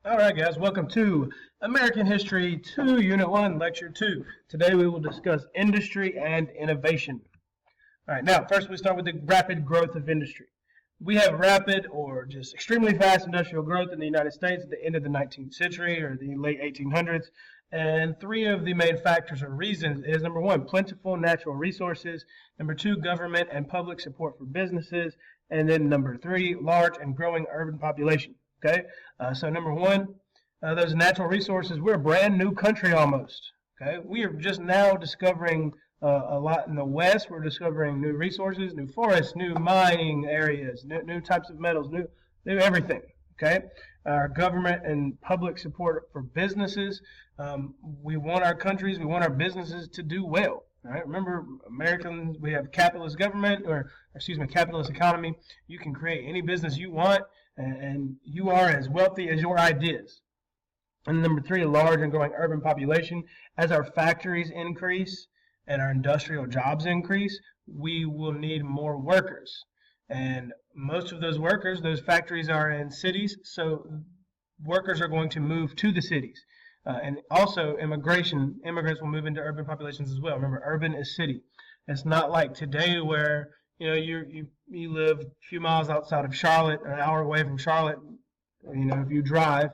All right, guys, welcome to American History 2, Unit 1, Lecture 2. Today we will discuss industry and innovation. All right, now, first we start with the rapid growth of industry. We have rapid or just extremely fast industrial growth in the United States at the end of the 19th century or the late 1800s. And three of the main factors or reasons is number one, plentiful natural resources. Number two, government and public support for businesses. And then number three, large and growing urban population. Okay, so number one, those natural resources. We're a brand new country almost. Okay, we are just now discovering a lot in the West. We're discovering new resources, new forests, new mining areas, new types of metals, new everything. Okay, our government and public support for businesses. We want our countries, we want our businesses to do well. All right, remember, Americans, we have capitalist government, or excuse me, capitalist economy. You can create any business you want, and you are as wealthy as your ideas. And number three, a large and growing urban population. As our factories increase and our industrial jobs increase, we will need more workers. And most of those workers, those factories are in cities, so workers are going to move to the cities. And also immigrants will move into urban populations as well. Remember, urban is city. It's not like today where you live a few miles outside of Charlotte, an hour away from Charlotte. If you drive,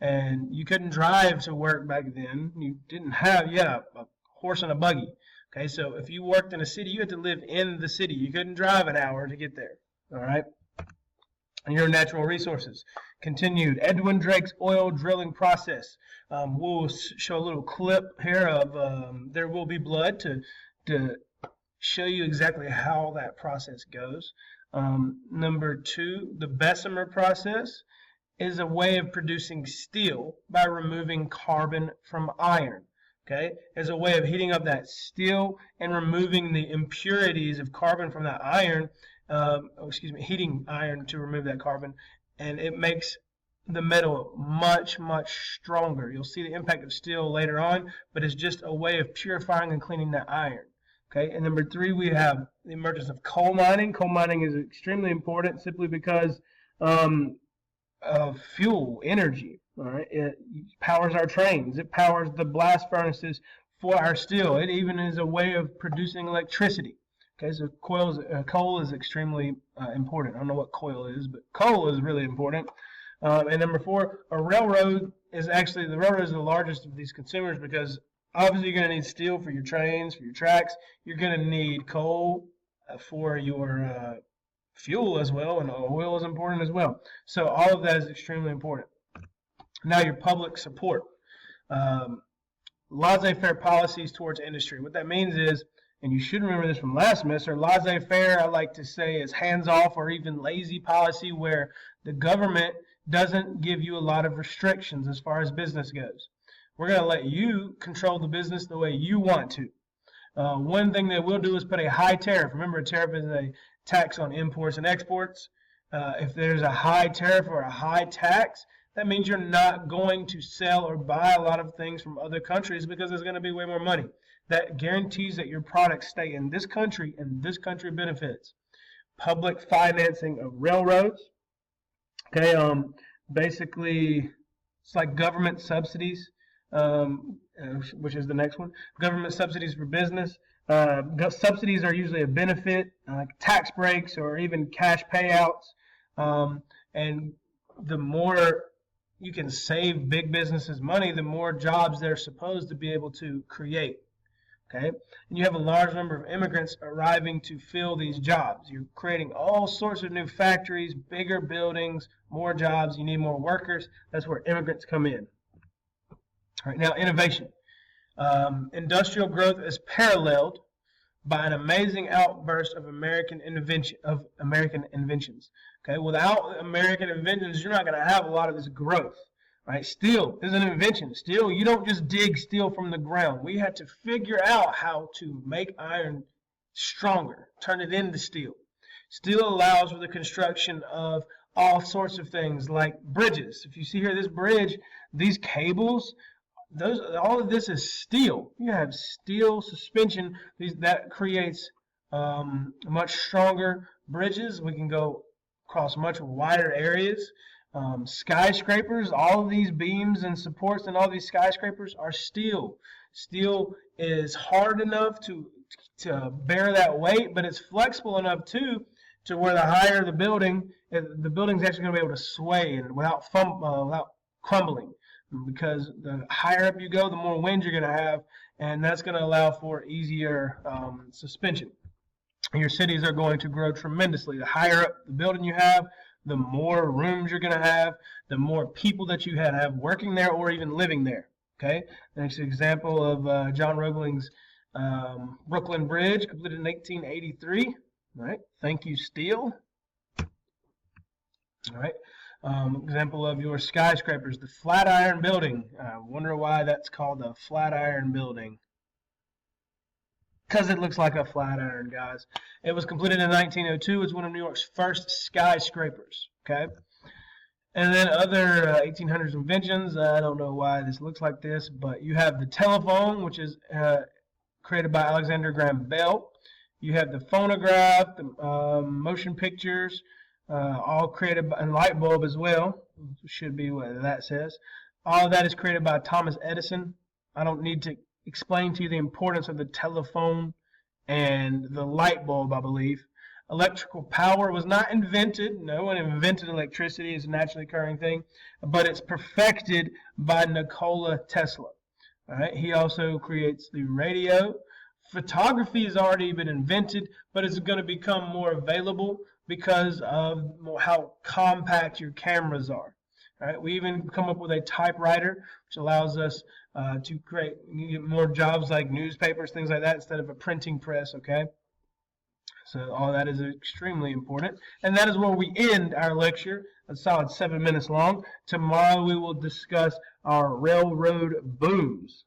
and you couldn't drive to work back then. You had a horse and a buggy. Okay, so if you worked in a city, you had to live in the city. You couldn't drive an hour to get there. All right. And your natural resources. Continued. Edwin Drake's oil drilling process. We'll show a little clip here of There Will Be Blood to show you exactly how that process goes. Number two, the Bessemer process is a way of producing steel by removing carbon from iron. Okay, as a way of heating up that steel and removing the impurities of carbon from that iron. Heating iron to remove that carbon, and it makes the metal much, much stronger. You'll see the impact of steel later on, but it's just a way of purifying and cleaning that iron. Okay, and number three, we have the emergence of coal mining. Coal mining is extremely important simply because of fuel, energy. All right, it powers our trains. It powers the blast furnaces for our steel. It even is a way of producing electricity. Okay, so coal is extremely important. I don't know what coal is, but coal is really important. And number four, the railroad is the largest of these consumers because obviously you're going to need steel for your trains, for your tracks. You're going to need coal for your fuel as well, and oil is important as well. So all of that is extremely important. Now your public support. Laissez-faire policies towards industry. What that means is, and you should remember this from last semester, laissez-faire, I like to say, is hands-off or even lazy policy where the government doesn't give you a lot of restrictions as far as business goes. We're going to let you control the business the way you want to. One thing they will do is put a high tariff. Remember, a tariff is a tax on imports and exports. If there's a high tariff or a high tax, that means you're not going to sell or buy a lot of things from other countries because there's going to be way more money. That guarantees that your products stay in this country and this country benefits. Public financing of railroads. Okay, basically it's like government subsidies, which is the next one. Government subsidies for business. Subsidies are usually a benefit, like tax breaks or even cash payouts. And the more you can save big businesses money, the more jobs they're supposed to be able to create. Okay, and you have a large number of immigrants arriving to fill these jobs. You're creating all sorts of new factories, bigger buildings, more jobs. You need more workers. That's where immigrants come in. All right, now innovation. Industrial growth is paralleled by an amazing outburst of American inventions. Okay, without American inventions, you're not going to have a lot of this growth. Right? Steel is an invention. Steel, you don't just dig steel from the ground. We had to figure out how to make iron stronger, turn it into steel. Steel allows for the construction of all sorts of things like bridges. If you see here, this bridge, these cables, all of this is steel. You have steel suspension. That creates much stronger bridges. We can go across much wider areas. Skyscrapers, all of these beams and supports and all these skyscrapers are steel. Steel is hard enough to bear that weight, but it's flexible enough too to where the higher the building's actually going to be able to sway and without crumbling. Because the higher up you go, the more wind you're going to have, and that's going to allow for easier suspension. Your cities are going to grow tremendously. The higher up the building you have, the more rooms you're going to have, the more people that you have working there or even living there. Okay. The next example of John Roebling's Brooklyn Bridge, completed in 1883. All right. Thank you, steel. All right. Example of your skyscrapers, the Flatiron Building. I wonder why that's called the Flatiron Building. Because it looks like a flat iron, guys. It was completed in 1902. It's one of New York's first skyscrapers. Okay. And then other 1800s inventions. I don't know why this looks like this, but you have the telephone, which is created by Alexander Graham Bell. You have the phonograph, the motion pictures, all created by, and light bulb as well. Should be what that says. All of that is created by Thomas Edison. I don't need to explain to you the importance of the telephone and the light bulb, I believe. Electrical power was not invented. No one invented electricity. It's a naturally occurring thing. But it's perfected by Nikola Tesla. All right. He also creates the radio. Photography has already been invented, but it's going to become more available because of how compact your cameras are. All right. We even come up with a typewriter, which allows us to create more jobs like newspapers, things like that, instead of a printing press. Okay. So all that is extremely important. And that is where we end our lecture, a solid 7 minutes long. Tomorrow we will discuss our railroad booms.